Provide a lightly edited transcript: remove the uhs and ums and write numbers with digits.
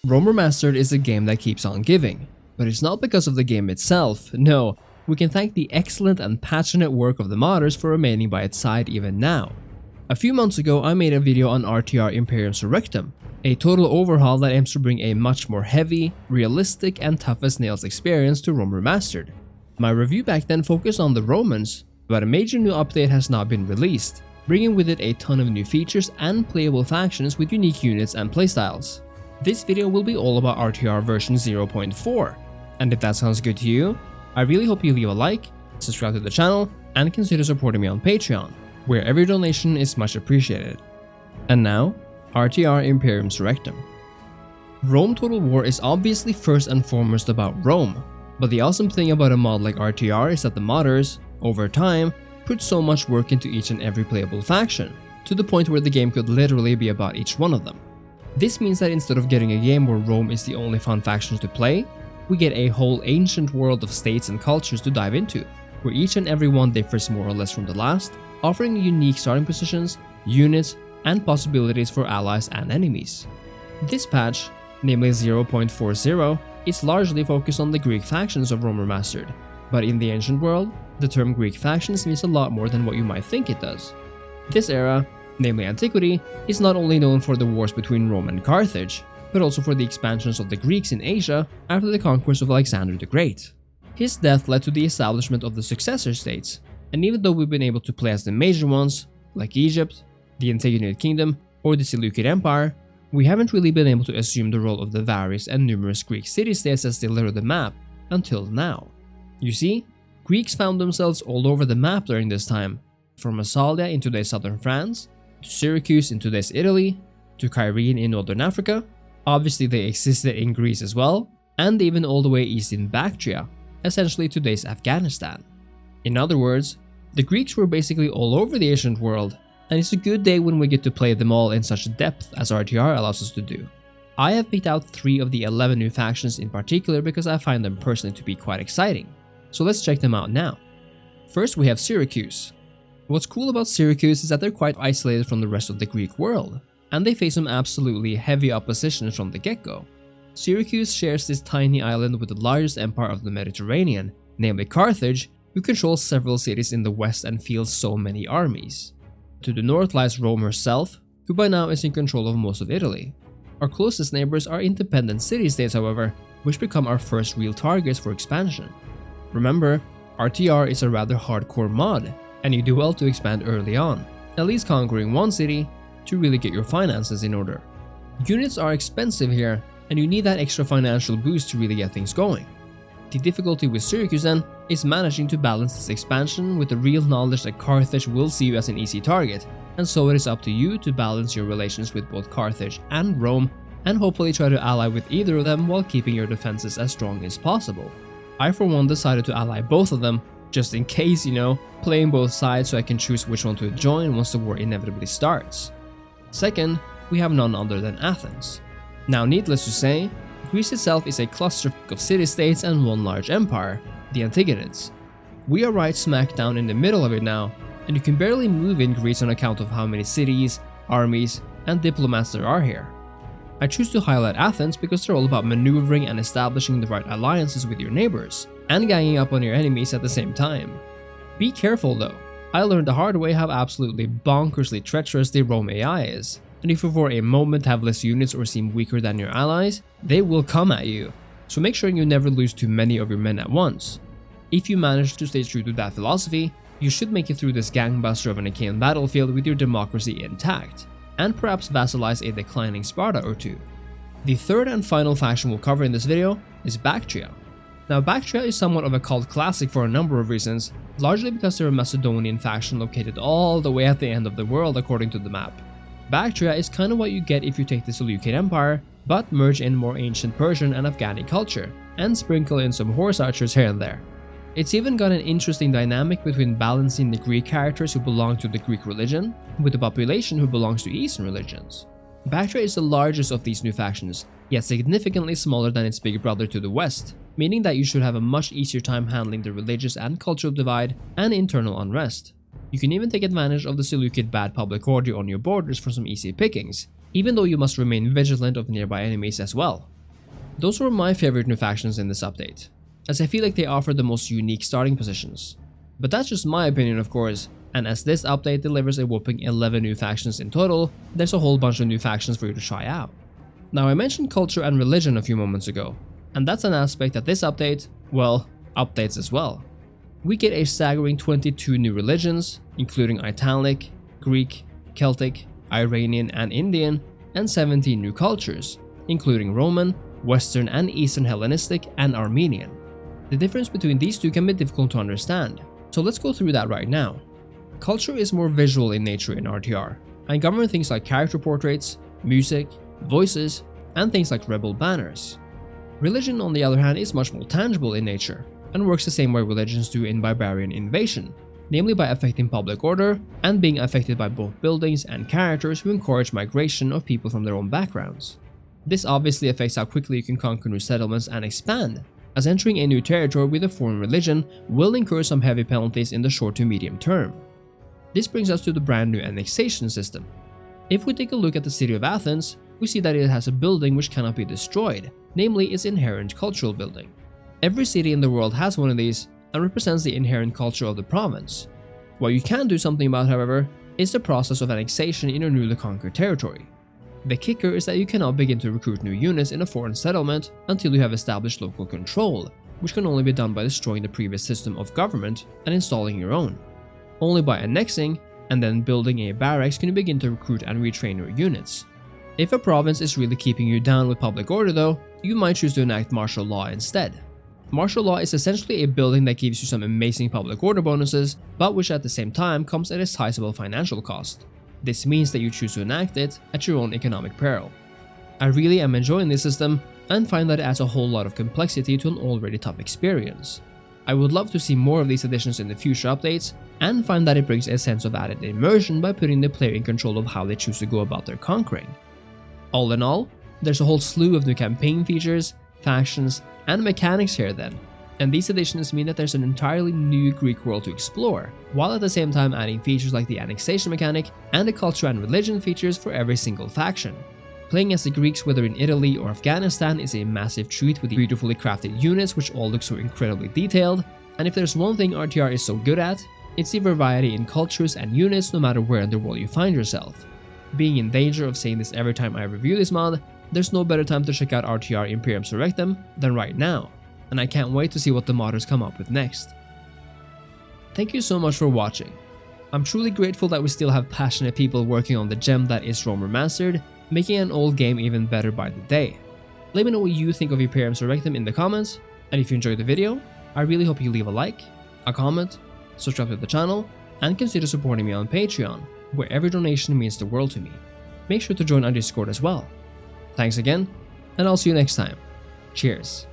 Rome Remastered is a game that keeps on giving, but it's not because of the game itself. No, we can thank the excellent and passionate work of the modders for remaining by its side even now. A few months ago I made a video on RTR Imperium Surrectum, a total overhaul that aims to bring a much more heavy, realistic and tough as nails experience to Rome Remastered. My review back then focused on the Romans, but a major new update has now been released, bringing with it a ton of new features and playable factions with unique units and playstyles. This video will be all about RTR version 0.4, and if that sounds good to you, I really hope you leave a like, subscribe to the channel, and consider supporting me on Patreon, where every donation is much appreciated. And now, RTR Imperium Surrectum. Rome Total War is obviously first and foremost about Rome, but the awesome thing about a mod like RTR is that the modders, over time, put so much work into each and every playable faction, to the point where the game could literally be about each one of them. This means that instead of getting a game where Rome is the only fun faction to play, we get a whole ancient world of states and cultures to dive into, where each and every one differs more or less from the last, offering unique starting positions, units, and possibilities for allies and enemies. This patch, namely 0.40, is largely focused on the Greek factions of Rome Remastered, but in the ancient world, the term Greek factions means a lot more than what you might think it does. This era, namely antiquity, is not only known for the wars between Rome and Carthage, but also for the expansions of the Greeks in Asia after the conquest of Alexander the Great. His death led to the establishment of the successor states, and even though we've been able to play as the major ones, like Egypt, the Antigonid Kingdom, or the Seleucid Empire, we haven't really been able to assume the role of the various and numerous Greek city-states as they litter the map until now. You see, Greeks found themselves all over the map during this time, from Massalia in today's southern France, to Syracuse in today's Italy, to Cyrene in northern Africa. Obviously they existed in Greece as well, and even all the way east in Bactria, essentially today's Afghanistan. In other words, the Greeks were basically all over the ancient world, and it's a good day when we get to play them all in such depth as RTR allows us to do. I have picked out 3 of the 11 new factions in particular because I find them personally to be quite exciting, so let's check them out now. First we have Syracuse. What's cool about Syracuse is that they're quite isolated from the rest of the Greek world, and they face some absolutely heavy opposition from the get-go. Syracuse shares this tiny island with the largest empire of the Mediterranean, namely Carthage, who controls several cities in the west and fields so many armies. To the north lies Rome herself, who by now is in control of most of Italy. Our closest neighbors are independent city-states, however, which become our first real targets for expansion. Remember, RTR is a rather hardcore mod, and you do well to expand early on, at least conquering one city to really get your finances in order. Units are expensive here, and you need that extra financial boost to really get things going. The difficulty with Syracuse then is managing to balance this expansion with the real knowledge that Carthage will see you as an easy target, and so it is up to you to balance your relations with both Carthage and Rome and hopefully try to ally with either of them while keeping your defenses as strong as possible. I for one decided to ally both of them, just in case, playing both sides so I can choose which one to join once the war inevitably starts. Second, we have none other than Athens. Now needless to say, Greece itself is a cluster of city-states and one large empire, the Antigonids. We are right smack down in the middle of it now, and you can barely move in Greece on account of how many cities, armies, and diplomats there are here. I choose to highlight Athens because they're all about maneuvering and establishing the right alliances with your neighbors, and ganging up on your enemies at the same time. Be careful though, I learned the hard way how absolutely bonkersly treacherous the Rome AI is, and if you for a moment have less units or seem weaker than your allies, they will come at you, so make sure you never lose too many of your men at once. If you manage to stay true to that philosophy, you should make it through this gangbuster of an Achaean battlefield with your democracy intact, and perhaps vassalize a declining Sparta or two. The third and final faction we'll cover in this video is Bactria. Now Bactria is somewhat of a cult classic for a number of reasons, largely because they're a Macedonian faction located all the way at the end of the world according to the map. Bactria is kind of what you get if you take the Seleucid Empire, but merge in more ancient Persian and Afghani culture, and sprinkle in some horse archers here and there. It's even got an interesting dynamic between balancing the Greek characters who belong to the Greek religion with the population who belongs to Eastern religions. Bactria is the largest of these new factions, yet significantly smaller than its big brother to the west, meaning that you should have a much easier time handling the religious and cultural divide and internal unrest. You can even take advantage of the Seleucid bad public order on your borders for some easy pickings, even though you must remain vigilant of nearby enemies as well. Those were my favorite new factions in this update, as I feel like they offer the most unique starting positions. But that's just my opinion, of course, and as this update delivers a whopping 11 new factions in total, there's a whole bunch of new factions for you to try out. Now, I mentioned culture and religion a few moments ago, and that's an aspect that this update, well, updates as well. We get a staggering 22 new religions, including Italic, Greek, Celtic, Iranian and Indian, and 17 new cultures, including Roman, Western and Eastern Hellenistic, and Armenian. The difference between these two can be difficult to understand, so let's go through that right now. Culture is more visual in nature in RTR, and govern things like character portraits, music, voices, and things like rebel banners. Religion, on the other hand, is much more tangible in nature, and works the same way religions do in Barbarian Invasion, namely by affecting public order and being affected by both buildings and characters who encourage migration of people from their own backgrounds. This obviously affects how quickly you can conquer new settlements and expand, as entering a new territory with a foreign religion will incur some heavy penalties in the short to medium term. This brings us to the brand new Annexation System. If we take a look at the city of Athens, we see that it has a building which cannot be destroyed, namely its inherent cultural building. Every city in the world has one of these and represents the inherent culture of the province. What you can do something about, however, is the process of annexation in your newly conquered territory. The kicker is that you cannot begin to recruit new units in a foreign settlement until you have established local control, which can only be done by destroying the previous system of government and installing your own. Only by annexing and then building a barracks can you begin to recruit and retrain your units. If a province is really keeping you down with public order though, you might choose to enact martial law instead. Martial law is essentially a building that gives you some amazing public order bonuses, but which at the same time comes at a sizable financial cost. This means that you choose to enact it at your own economic peril. I really am enjoying this system and find that it adds a whole lot of complexity to an already tough experience. I would love to see more of these additions in the future updates and find that it brings a sense of added immersion by putting the player in control of how they choose to go about their conquering. All in all, there's a whole slew of new campaign features, factions, and mechanics here then, and these additions mean that there's an entirely new Greek world to explore, while at the same time adding features like the annexation mechanic and the culture and religion features for every single faction. Playing as the Greeks, whether in Italy or Afghanistan, is a massive treat with beautifully crafted units which all look so incredibly detailed, and if there's one thing RTR is so good at, it's the variety in cultures and units no matter where in the world you find yourself. Being in danger of saying this every time I review this mod, there's no better time to check out RTR Imperium Surrectum than right now, and I can't wait to see what the modders come up with next. Thank you so much for watching. I'm truly grateful that we still have passionate people working on the gem that is Rome Remastered, making an old game even better by the day. Let me know what you think of Imperium Surrectum in the comments, and if you enjoyed the video, I really hope you leave a like, a comment, subscribe to the channel, and consider supporting me on Patreon, where every donation means the world to me. Make sure to join our Discord as well. Thanks again, and I'll see you next time. Cheers.